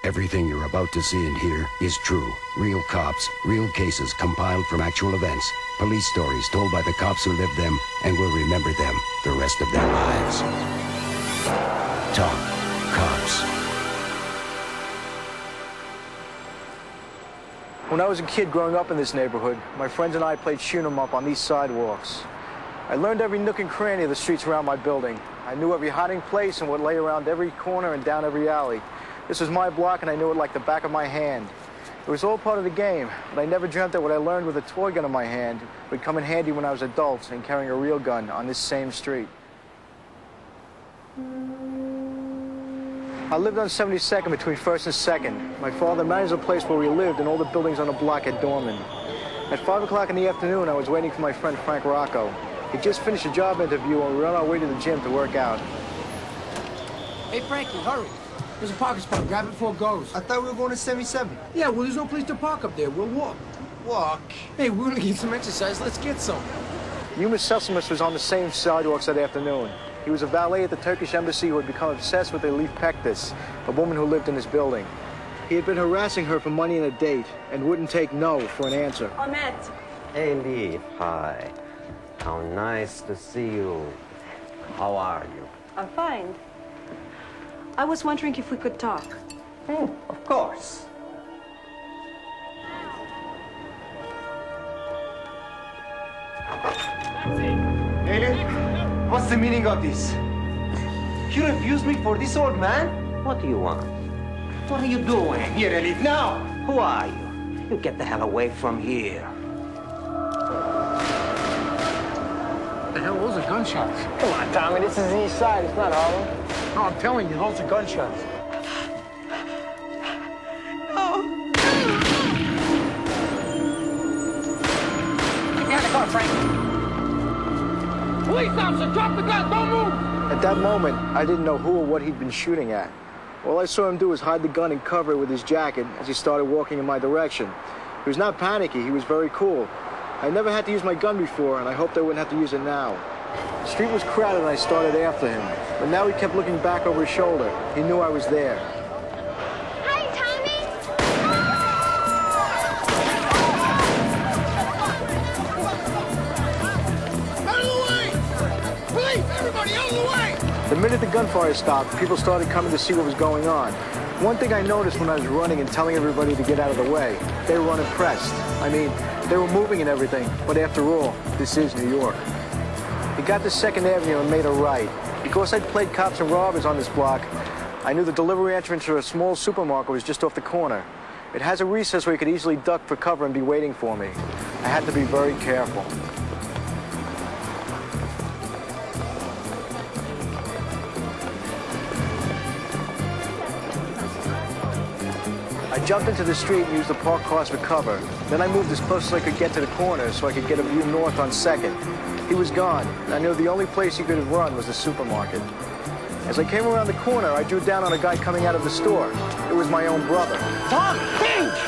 Everything you're about to see and hear is true. Real cops, real cases compiled from actual events. Police stories told by the cops who lived them and will remember them the rest of their lives. Talk Cops. When I was a kid growing up in this neighborhood, my friends and I played shoot 'em up on these sidewalks. I learned every nook and cranny of the streets around my building. I knew every hiding place and what lay around every corner and down every alley. This was my block and I knew it like the back of my hand. It was all part of the game, but I never dreamt that what I learned with a toy gun in my hand would come in handy when I was adult and carrying a real gun on this same street. I lived on 72nd between 1st and 2nd. My father managed the place where we lived and all the buildings on the block had doormen. At 5 o'clock in the afternoon, I was waiting for my friend Frank Rocco. He just finished a job interview and we were on our way to the gym to work out. Hey, Frankie, hurry. There's a parking spot. Grab it before it goes. I thought we were going to 77. Yeah, well, there's no place to park up there. We'll walk. Walk? Hey, we're gonna get some exercise. Let's get some. Yuma Sesimus was on the same sidewalks that afternoon. He was a valet at the Turkish embassy who had become obsessed with Elif Pektis, a woman who lived in his building. He had been harassing her for money and a date and wouldn't take no for an answer. Ahmet. Elif, hi. How nice to see you. How are you? I'm fine. I was wondering if we could talk. Of course. Elif, what's the meaning of this? You refused me for this old man? What do you want? What are you doing? Here, Elif, now! Who are you? You get the hell away from here. What the hell? Those are gunshots. Come on, Tommy, this is the east side, it's not Harlem. No, I'm telling you, those are gunshots. Get out of the car, Frank. Police officer, drop the gun, don't move! At that moment, I didn't know who or what he'd been shooting at. All I saw him do was hide the gun and cover it with his jacket as he started walking in my direction. He was not panicky, he was very cool. I never had to use my gun before, and I hoped I wouldn't have to use it now. The street was crowded and I started after him, but now he kept looking back over his shoulder. He knew I was there. Hi, Tommy! Out of the way! Police, everybody, out of the way! The minute the gunfire stopped, people started coming to see what was going on. One thing I noticed when I was running and telling everybody to get out of the way, they were unimpressed. I mean, they were moving and everything, but after all, this is New York. He got to 2nd Avenue and made a right. Because I'd played cops and robbers on this block, I knew the delivery entrance to a small supermarket was just off the corner. It has a recess where you could easily duck for cover and be waiting for me. I had to be very careful. I jumped into the street and used the parked cars for cover. Then I moved as close as I could get to the corner so I could get a view north on 2nd. He was gone, and I knew the only place he could have run was the supermarket. As I came around the corner, I drew down on a guy coming out of the store. It was my own brother. Tom, Hinge!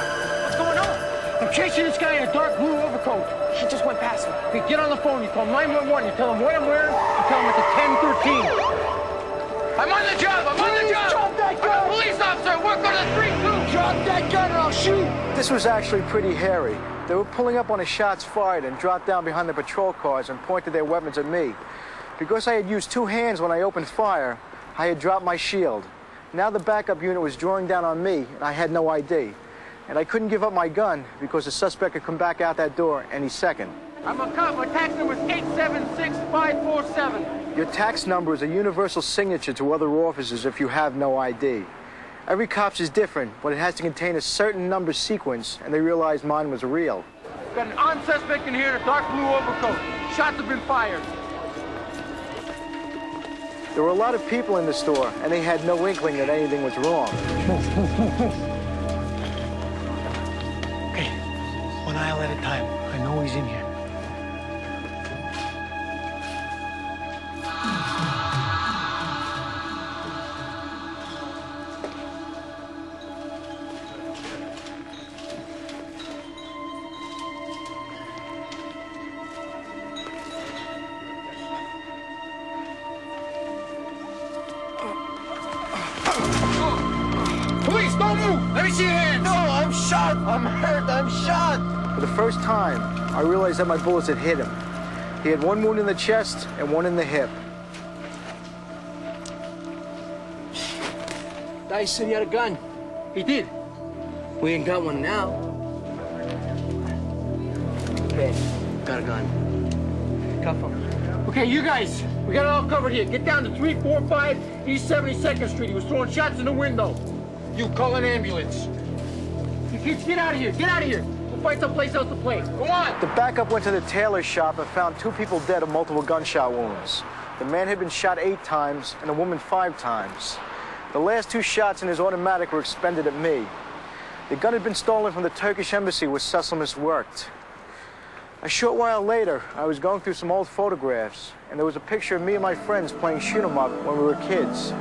What's going on? I'm chasing this guy in a dark blue overcoat. He just went past me. Okay, get on the phone. You call 911. You tell him what I'm wearing. You tell him it's a 1013. I'm on the job. I'm on the job. Drop that gun. I'm a police officer. I work on the street, too. Drop that gun or I'll shoot. This was actually pretty hairy. They were pulling up on a shots fired and dropped down behind the patrol cars and pointed their weapons at me. Because I had used 2 hands when I opened fire, I had dropped my shield. Now the backup unit was drawing down on me, and I had no ID. And I couldn't give up my gun because the suspect could come back out that door any second. I'm a cop. My tax number is 876547. Your tax number is a universal signature to other officers if you have no ID. Every cop's is different, but it has to contain a certain number sequence, and they realized mine was real. Got an armed suspect in here in a dark blue overcoat. Shots have been fired. There were a lot of people in the store, and they had no inkling that anything was wrong. Okay, 1 aisle at a time. I know he's in here. Police! Don't move! Let me see your hands! No, I'm shot! I'm hurt! I'm shot! For the first time, I realized that my bullets had hit him. He had one wound in the chest and one in the hip. Dice said he had a gun. He did. We ain't got one now. Okay, got a gun. Cuff him. Okay, you guys, we got it all covered here. Get down to 345 East 72nd Street. He was throwing shots in the window. You call an ambulance. You kids, get out of here. Get out of here. We'll find someplace else to play. Go on. The backup went to the tailor shop and found 2 people dead of multiple gunshot wounds. The man had been shot 8 times and the woman 5 times. The last 2 shots in his automatic were expended at me. The gun had been stolen from the Turkish embassy where Cecilmus worked. A short while later, I was going through some old photographs, and there was a picture of me and my friends playing shoot 'em up when we were kids.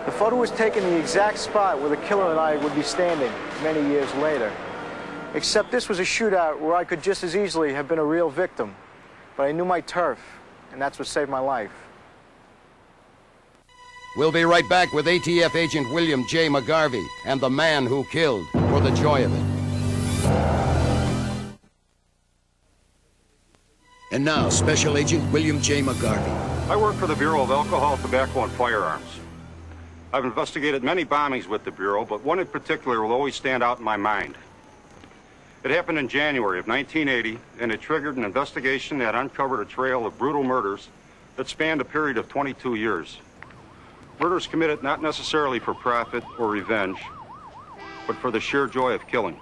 The photo was taken in the exact spot where the killer and I would be standing many years later. Except this was a shootout where I could just as easily have been a real victim. But I knew my turf, and that's what saved my life. We'll be right back with ATF Agent William J. McGarvey and the man who killed for the joy of it. And now, Special Agent William J. McGarvey. I work for the Bureau of Alcohol, Tobacco, and Firearms. I've investigated many bombings with the Bureau, but one in particular will always stand out in my mind. It happened in January of 1980, and it triggered an investigation that uncovered a trail of brutal murders that spanned a period of 22 years. Murders committed not necessarily for profit or revenge, but for the sheer joy of killing.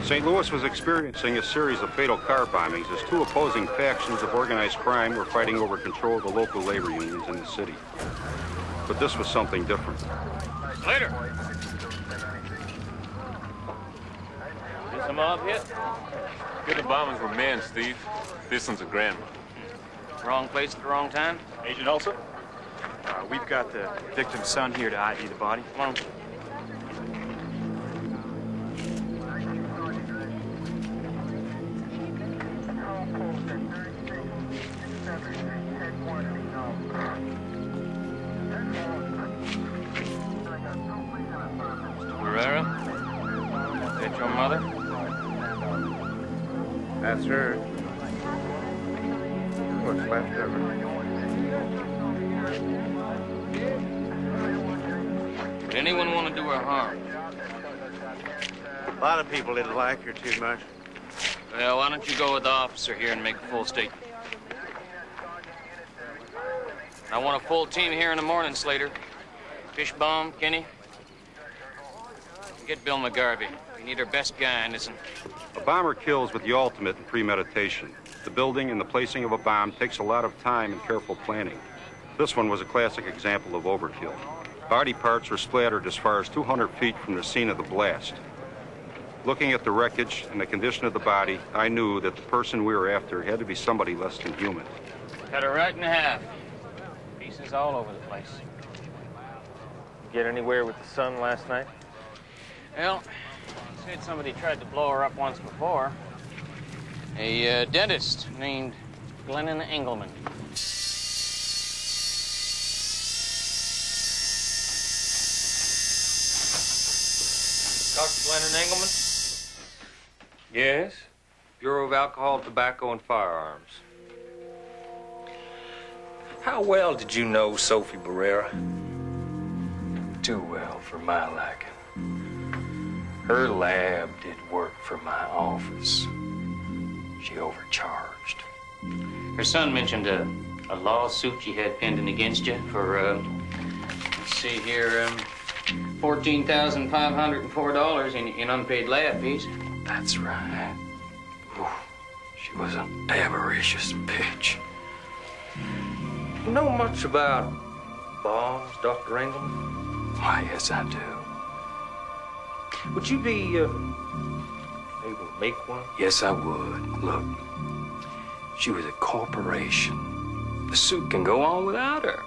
St. Louis was experiencing a series of fatal car bombings as 2 opposing factions of organized crime were fighting over control of the local labor unions in the city. But this was something different. Later. Get some mob hit? Good the bombings were men, Steve. This one's a grand one. Wrong place at the wrong time? Agent Olson? We've got the victim's son here to ID the body. Come on. Barrera? Is that your mother? That's her. What's left of her. Did anyone want to do her harm? A lot of people didn't like her too much. Well, why don't you go with the officer here and make a full statement? I want a full team here in the morning, Slater. Fishbaum, Kenny. Get Bill McGarvey. We need our best guy in this one. A bomber kills with the ultimate in premeditation. The building and the placing of a bomb takes a lot of time and careful planning. This one was a classic example of overkill. Body parts were splattered as far as 200 feet from the scene of the blast. Looking at the wreckage and the condition of the body, I knew that the person we were after had to be somebody less than human. Cut her right in half. Pieces all over the place. Get anywhere with the son last night? Well, said somebody tried to blow her up once before. A dentist named Glennon Engelman. Dr. Glennon Engelman? Yes? Bureau of Alcohol, Tobacco, and Firearms. How well did you know Sophie Barrera? Too well for my liking. Her lab did work for my office. She overcharged. Her son mentioned a lawsuit she had pending against you for, let's see here, $14,504 in unpaid lab fees. That's right. Ooh, she was an avaricious bitch. You know much about bombs, Dr. Engelman? Why, yes, I do. Would you be able to make one? Yes, I would. Look, she was a corporation. The suit can go on without her.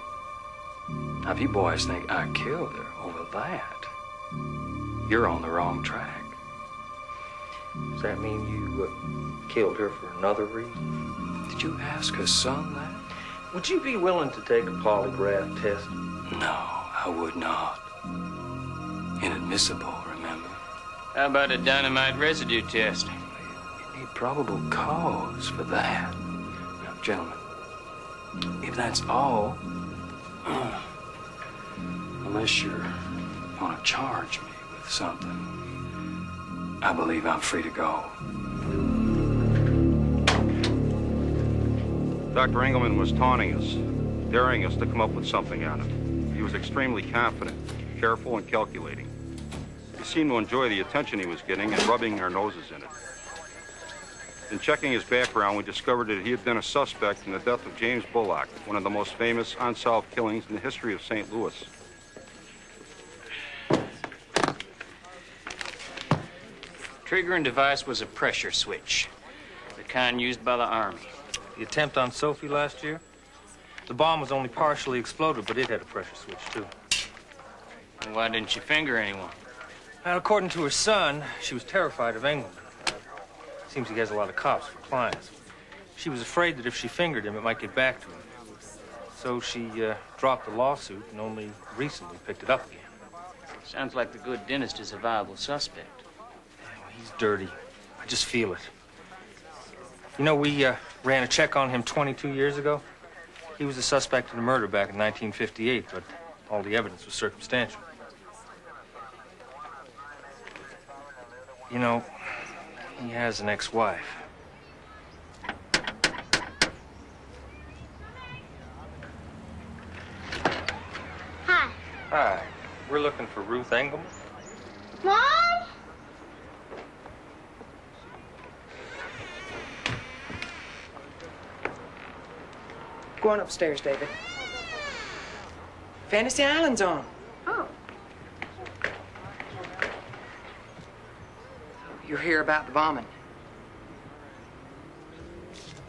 Now, if you boys think I killed her over that, you're on the wrong track. Does that mean you killed her for another reason? Did you ask her son that? Would you be willing to take a polygraph test? No, I would not. Inadmissible, remember? How about a dynamite residue test? You need probable cause for that. Now, gentlemen, if that's all, unless you're going to charge me with something, I believe I'm free to go. Dr. Engelman was taunting us, daring us to come up with something on it. He was extremely confident, careful, and calculating. He seemed to enjoy the attention he was getting and rubbing our noses in it. In checking his background, we discovered that he had been a suspect in the death of James Bullock, one of the most famous unsolved killings in the history of St. Louis. Triggering device was a pressure switch, the kind used by the Army. The attempt on Sophie last year? The bomb was only partially exploded, but it had a pressure switch, too. And why didn't she finger anyone? Now, according to her son, she was terrified of Engelman. Seems he has a lot of cops for clients. She was afraid that if she fingered him, it might get back to him. So she dropped the lawsuit and only recently picked it up again. Sounds like the good dentist is a viable suspect. Yeah, well, he's dirty. I just feel it. You know, we ran a check on him 22 years ago. He was a suspect in a murder back in 1958, but all the evidence was circumstantial. You know, he has an ex-wife. Hi. Hi. We're looking for Ruth Engelman. Mom? Go on upstairs, David. Fantasy Island's on. Oh. You're here about the bombing.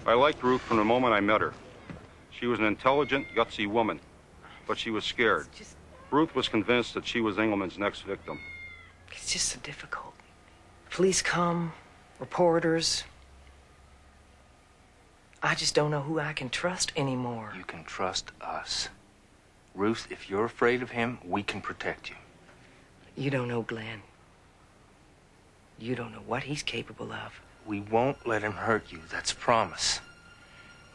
I liked Ruth from the moment I met her. She was an intelligent, gutsy woman, but she was scared. Ruth was convinced that she was Engelman's next victim. It's just so difficult. Police come, reporters. I just don't know who I can trust anymore. You can trust us. Ruth, if you're afraid of him, we can protect you. You don't know Glenn. You don't know what he's capable of. We won't let him hurt you. That's a promise.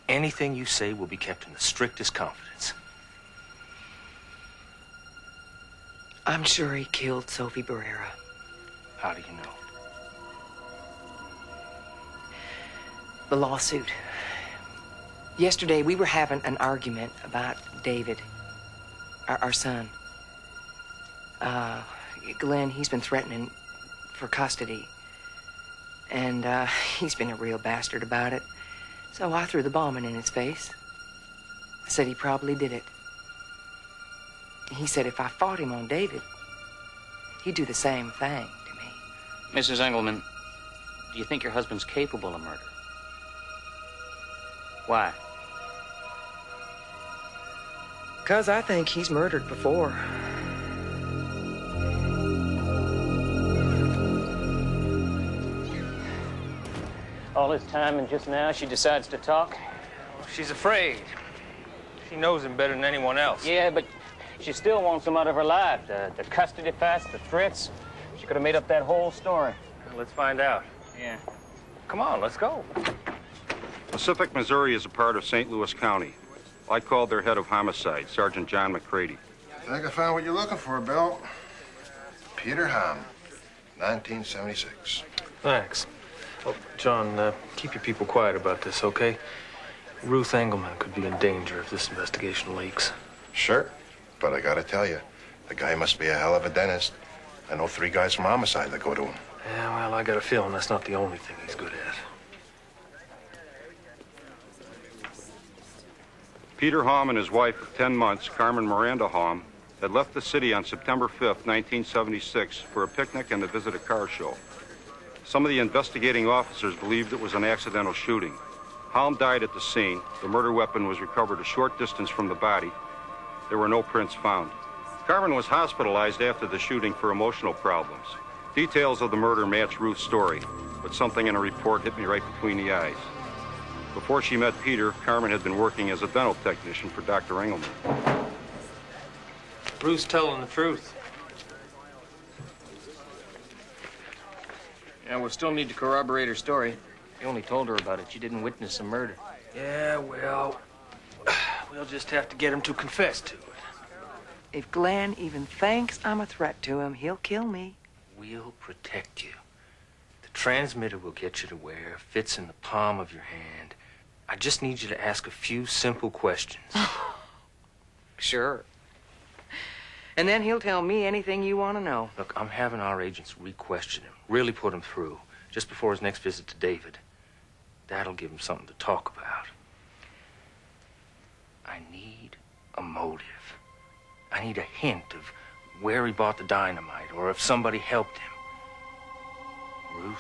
Anything you say will be kept in the strictest confidence. I'm sure he killed Sophie Barrera. How do you know? The lawsuit. Yesterday, we were having an argument about David, our son. Glenn, he's been threatening for custody. And he's been a real bastard about it. So I threw the bombing in his face. I said he probably did it. He said if I fought him on David, he'd do the same thing to me. Mrs. Engelman, do you think your husband's capable of murder? Why? 'Cause I think he's murdered before. All this time and just now she decides to talk? She's afraid. She knows him better than anyone else. Yeah, but she still wants him out of her life. The custody fuss, the threats. She could have made up that whole story. Let's find out. Yeah. Come on, let's go. Pacific, Missouri is a part of St. Louis County. I called their head of homicide, Sergeant John McCready. I think I found what you're looking for, Bill. Peter Ham, 1976. Thanks. Oh, John, keep your people quiet about this, okay? Ruth Engelman could be in danger if this investigation leaks. Sure, but I gotta tell you, The guy must be a hell of a dentist. I know 3 guys from homicide that go to him. Yeah, well, I got a feeling that's not the only thing he's good at. Peter Haum and his wife of 10 months, Carmen Miranda Haum, had left the city on September 5th, 1976 for a picnic and to visit a car show. Some of the investigating officers believed it was an accidental shooting. Haum died at the scene. The murder weapon was recovered a short distance from the body. There were no prints found. Carmen was hospitalized after the shooting for emotional problems. Details of the murder match Ruth's story, but something in a report hit me right between the eyes. Before she met Peter, Carmen had been working as a dental technician for Dr. Engelman. Ruth's telling the truth. Yeah, we'll still need to corroborate her story. You only told her about it. You didn't witness a murder. Yeah, well, we'll just have to get him to confess to it. If Glenn even thinks I'm a threat to him, he'll kill me. We'll protect you. The transmitter will get you to where it fits in the palm of your hand. I just need you to ask a few simple questions. Sure. And then he'll tell me anything you want to know. Look, I'm having our agents re-question him, really put him through, just before his next visit to David. That'll give him something to talk about. I need a motive. I need a hint of where he bought the dynamite or if somebody helped him. Ruth,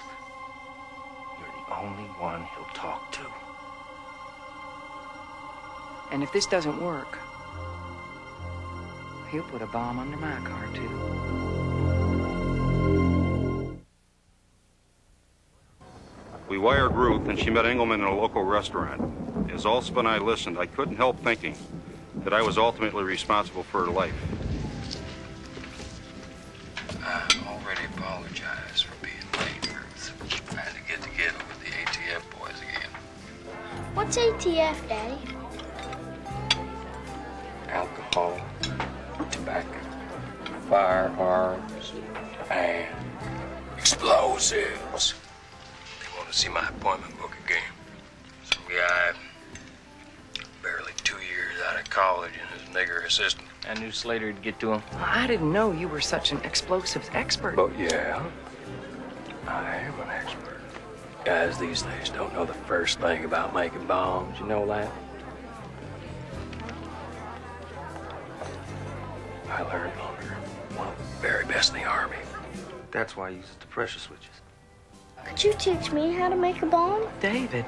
you're the only one he'll talk to. And if this doesn't work, he'll put a bomb under my car, too. We wired Ruth, and she met Engelman in a local restaurant. As Alspa and I listened, I couldn't help thinking that I was ultimately responsible for her life. I already apologized for being late, Ruth. I had to get together with the ATF boys again. What's ATF, Daddy? Alcohol, tobacco, firearms, and explosives. They want to see my appointment book again. Some guy, barely 2 years out of college, and his nigger assistant. I knew Slater'd get to him. I didn't know you were such an explosives expert. But yeah, I am an expert. Guys these days don't know the first thing about making bombs. You know that? I learned under one of the very best in the Army. That's why he uses the pressure switches. Could you teach me how to make a bomb? David.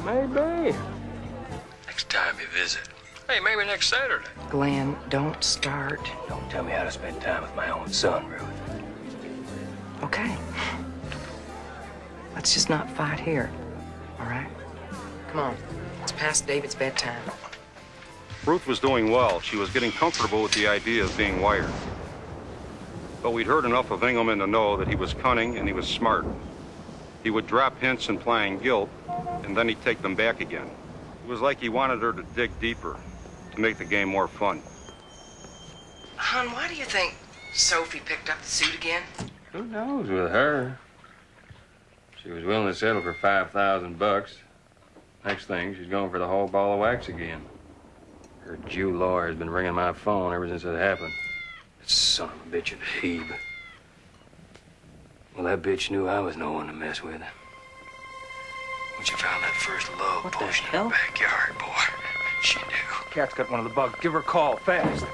Maybe. Next time you visit. Hey, maybe next Saturday. Glenn, don't start. Don't tell me how to spend time with my own son, Ruth. Okay. Let's just not fight here, all right? Come on. It's past David's bedtime. Ruth was doing well. She was getting comfortable with the idea of being wired. But we'd heard enough of Engelman to know that he was cunning and he was smart. He would drop hints implying guilt, and then he'd take them back again. It was like he wanted her to dig deeper, to make the game more fun. Hon, why do you think Sophie picked up the suit again? Who knows with her? She was willing to settle for $5,000. Next thing, she's going for the whole ball of wax again. Her Jew lawyer has been ringing my phone ever since it happened. That son of a bitch of a Hebe. Well, that bitch knew I was no one to mess with. When she found that first love potion in her backyard, boy, she knew. Cat's got one of the bugs. Give her a call, fast.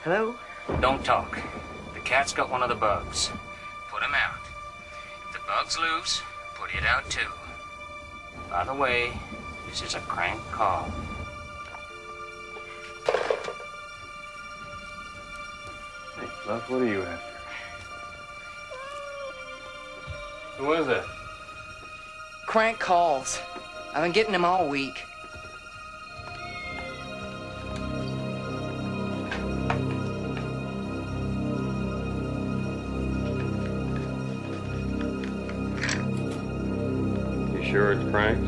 Hello? Don't talk. The cat's got one of the bugs. Put him out. If the bug's loose, put it out too. By the way, this is a crank call. Hey, Fluff, what are you after? Who was that? Crank calls. I've been getting them all week. Sure it's pranks?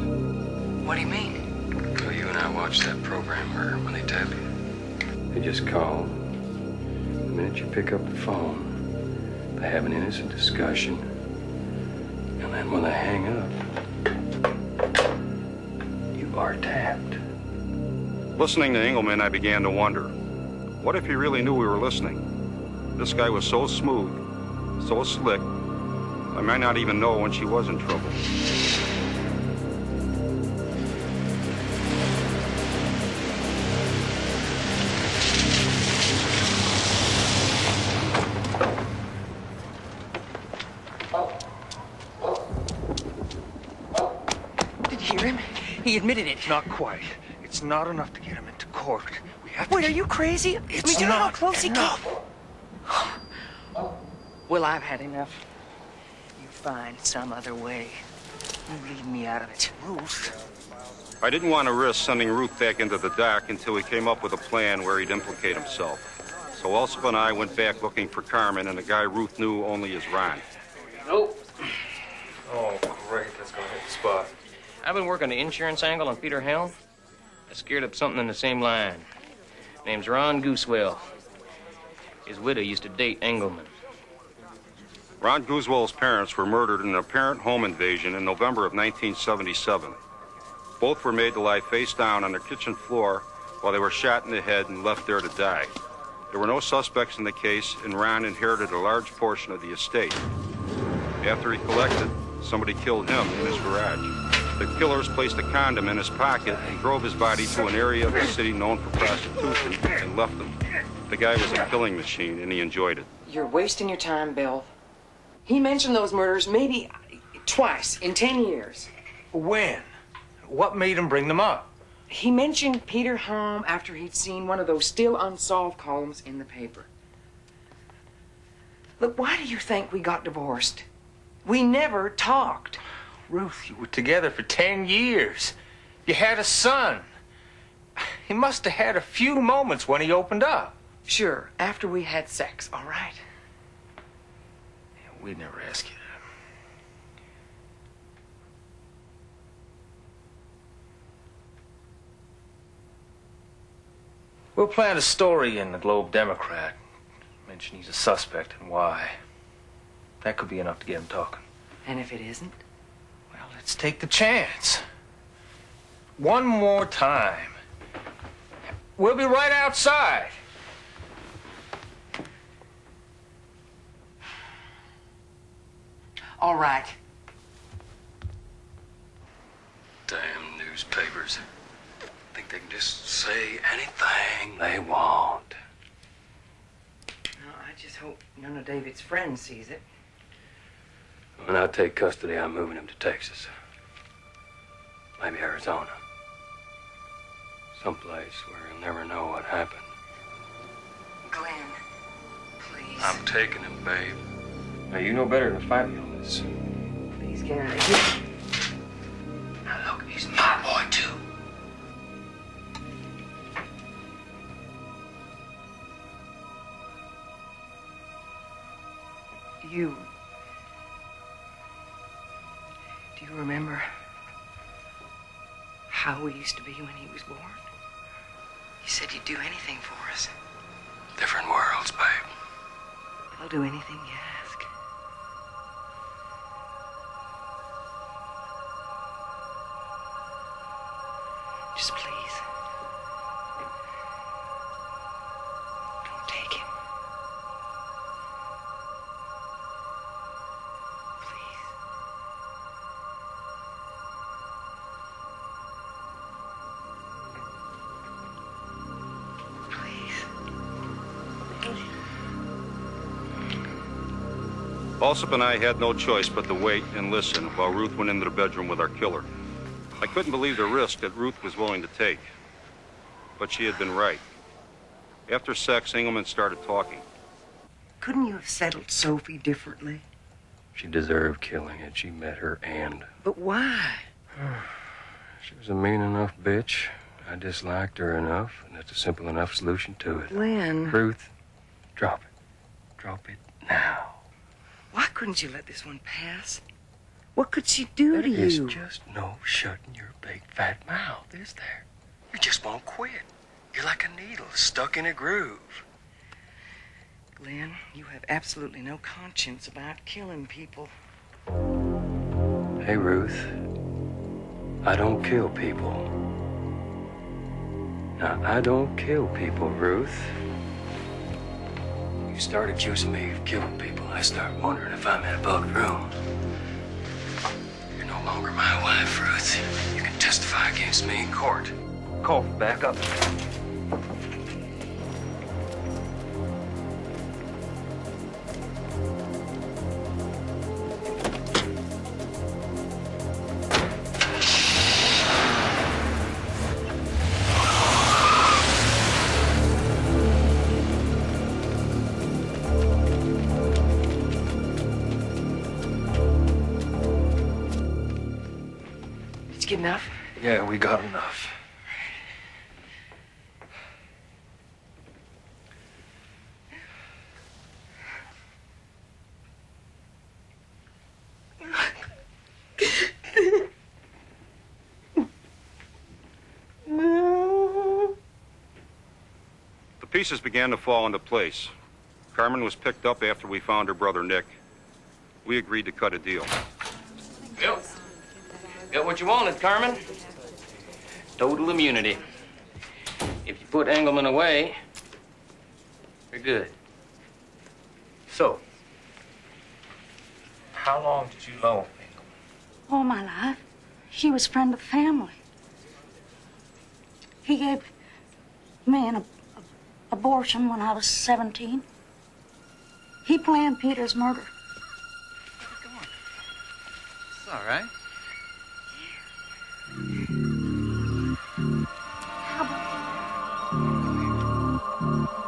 What do you mean? Well, you and I watch that program, Murder, when they tell you. They just call. The minute you pick up the phone, they have an innocent discussion. And then when they hang up, you are tapped. Listening to Engelman, I began to wonder, what if he really knew we were listening? This guy was so smooth, so slick, I might not even know when she was in trouble. Did you hear him? He admitted it. Not quite. It's not enough to get him into court. We have Wait, are you crazy? It's I mean, do you know how not close enough. he came? Well, I've had enough. You find some other way. You leave me out of it. Ruth. I didn't want to risk sending Ruth back into the dock until he came up with a plan where he'd implicate himself. So Elspeth and I went back looking for Carmen and a guy Ruth knew only as Ron. Nope. Oh, great. Let's go hit the spot. I've been working the insurance angle on Peter Helm. I scared up something in the same line. Name's Ron Goosewell. His widow used to date Engelman. Ron Goosewell's parents were murdered in an apparent home invasion in November of 1977. Both were made to lie face down on their kitchen floor while they were shot in the head and left there to die. There were no suspects in the case, and Ron inherited a large portion of the estate. After he collected, somebody killed him in his garage. The killers placed a condom in his pocket and drove his body to an area of the city known for prostitution and left him. The guy was a killing machine, and he enjoyed it. You're wasting your time, Bill. He mentioned those murders maybe twice in 10 years. When? What made him bring them up? He mentioned Peter Helm after he'd seen one of those still unsolved columns in the paper. Look, why do you think we got divorced? We never talked. Ruth, you were together for 10 years. You had a son. He must have had a few moments when he opened up. Sure, after we had sex, all right? Yeah, we'd never ask you that. We'll plant a story in the Globe Democrat. Mention he's a suspect and why. That could be enough to get him talking. And if it isn't? Well, let's take the chance. One more time. We'll be right outside. All right. Damn newspapers. Think they can just say anything they want. No, I just hope none of David's friends sees it. When I take custody, I'm moving him to Texas. Maybe Arizona. Someplace where he'll never know what happened. Glenn, please. I'm taking him, babe. Now, you know better than to fight me on this. Please, Glenn. Now, look, he's my boy, too. Do you remember how we used to be when he was born? You said you'd do anything for us. Different worlds, babe. I'll do anything you ask. Just please. Don't take him. Alsop and I had no choice but to wait and listen while Ruth went into the bedroom with our killer. I couldn't believe the risk that Ruth was willing to take. But she had been right. After sex, Engelman started talking. Couldn't you have settled Sophie differently? She deserved killing had she met her end. But why? She was a mean enough bitch. I disliked her enough, and that's a simple enough solution to it. Glenn. Ruth, drop it. Drop it now. Why couldn't you let this one pass? What could she do to you? There's just no shutting your big fat mouth, is there? You just won't quit. You're like a needle stuck in a groove. Glenn, you have absolutely no conscience about killing people. Hey, Ruth. I don't kill people. Now, I don't kill people, Ruth. You start accusing me of killing people, I start wondering if I'm in a bugged room. You're no longer my wife, Ruth. You can testify against me in court. Cole, back up. Did you get enough? Yeah, we got enough. The pieces began to fall into place. Carmen was picked up after we found her brother, Nick. We agreed to cut a deal. Yep. Got what you wanted, Carmen. Total immunity. If you put Engelman away, you're good. So, how long did you know Engelman? All my life. He was friend of family. He gave me an abortion when I was 17. He planned Peter's murder. It's all right.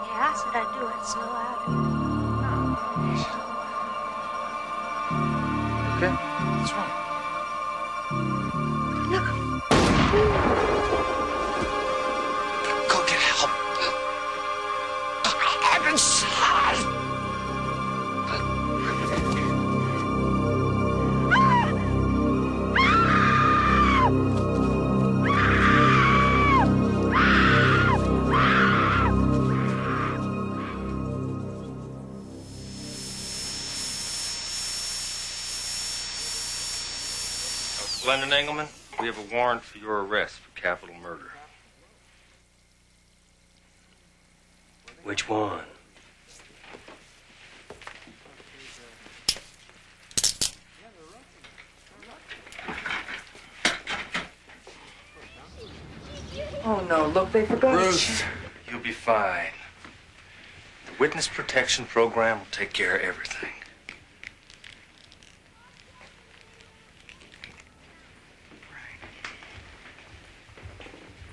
Yeah, I said I'd do it, so I Okay, what's wrong? Go get help. I've been shot. Glendon Engelman, we have a warrant for your arrest for capital murder. Which one? Oh, no, look, they forgot. Ruth, you'll be fine. The witness protection program will take care of everything.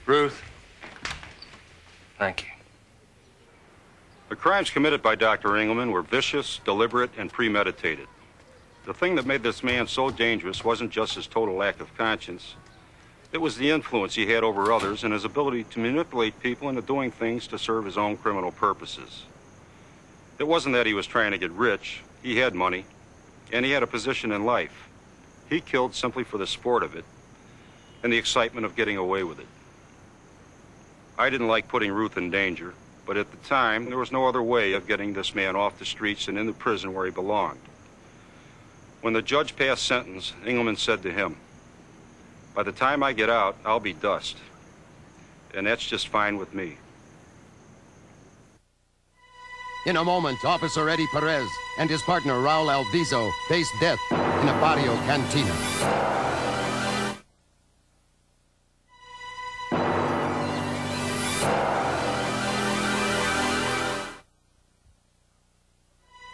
Ruth, thank you. The crimes committed by Dr. Engelman were vicious, deliberate, and premeditated. The thing that made this man so dangerous wasn't just his total lack of conscience. It was the influence he had over others and his ability to manipulate people into doing things to serve his own criminal purposes. It wasn't that he was trying to get rich. He had money, and he had a position in life. He killed simply for the sport of it and the excitement of getting away with it. I didn't like putting Ruth in danger, but at the time, there was no other way of getting this man off the streets and into prison where he belonged. When the judge passed sentence, Engelman said to him, "By the time I get out, I'll be dust. And that's just fine with me." In a moment, Officer Eddie Perez and his partner Raul Alviso face death in a barrio cantina.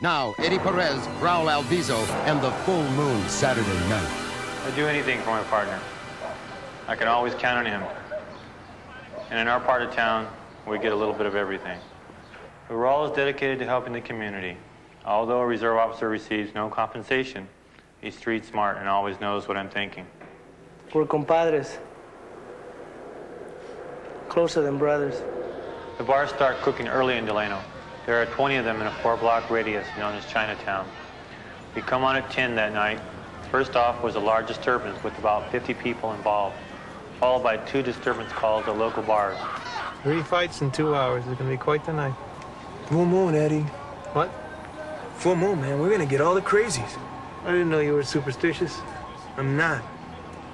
Now, Eddie Perez, Raul Alviso, and the full moon Saturday night. I'd do anything for my partner. I can always count on him. And in our part of town, we get a little bit of everything. But Raul is dedicated to helping the community. Although a reserve officer receives no compensation, he's street smart and always knows what I'm thinking. We're compadres. Closer than brothers. The bars start cooking early in Delano. There are 20 of them in a 4-block radius known as Chinatown. We come on at 10 that night. First off was a large disturbance with about 50 people involved. followed by 2 disturbance calls at local bars. 3 fights in 2 hours. It's gonna be quite the night. Full moon, Eddie. What? Full moon, man. We're gonna get all the crazies. I didn't know you were superstitious. I'm not.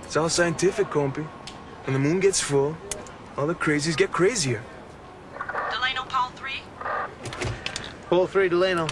It's all scientific, compy. When the moon gets full, all the crazies get crazier. Delano, Paul 3? Paul 3, Delano.